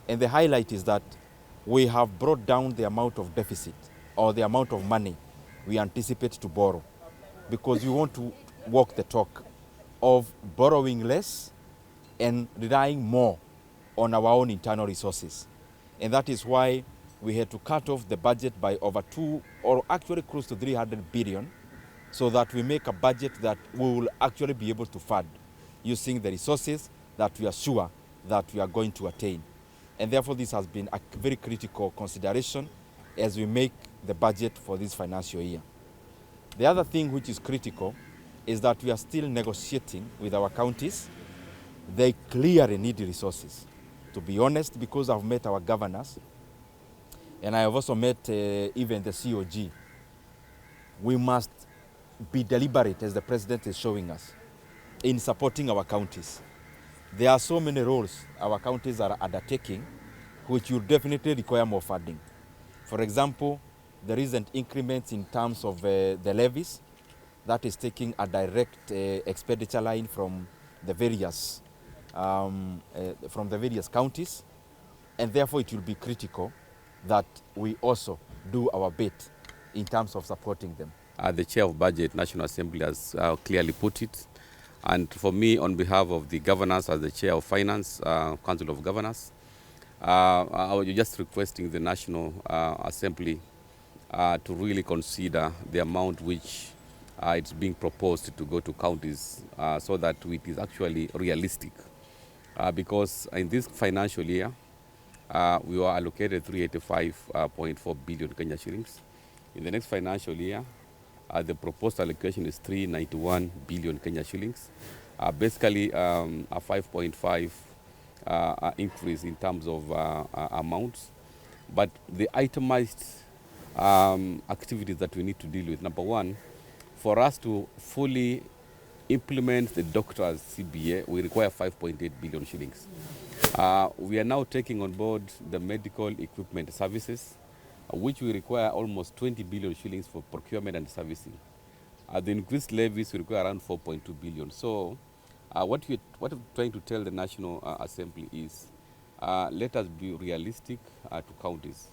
And the highlight is that we have brought down the amount of deficit or the amount of money we anticipate to borrow, because we want to walk the talk of borrowing less and relying more on our own internal resources. And that is why we had to cut off the budget by over 2 or actually close to 300 billion, so that we make a budget that we will actually be able to fund using the resources that we are sure that we are going to attain. And therefore this has been a very critical consideration as we make the budget for this financial year. The other thing which is critical is that we are still negotiating with our counties. They clearly need resources. To be honest, because I've met our governors and I have also met even the COG, we must be deliberate, as the president is showing us, in supporting our counties. There are so many roles our counties are undertaking which will definitely require more funding. For example, the recent increments in terms of the levies, that is taking a direct expenditure line from the various counties, and therefore it will be critical that we also do our bit in terms of supporting them. The Chair of Budget, National Assembly, has clearly put it. And for me, on behalf of the governors, as the Chair of Finance, Council of Governors, I was just requesting the National Assembly to really consider the amount which it's being proposed to go to counties so that it is actually realistic. Because in this financial year, we were allocated 385.4 billion Kenya shillings. In the next financial year, the proposed allocation is 391 billion Kenya shillings, basically a 5.5 increase in terms of amounts. But the itemized activities that we need to deal with, number one, for us to fully implement the doctor's CBA, we require 5.8 billion shillings. We are now taking on board the medical equipment services, which we require almost 20 billion shillings for procurement and servicing. The increased levies we require around 4.2 billion. So what we're trying to tell the National Assembly is let us be realistic to counties.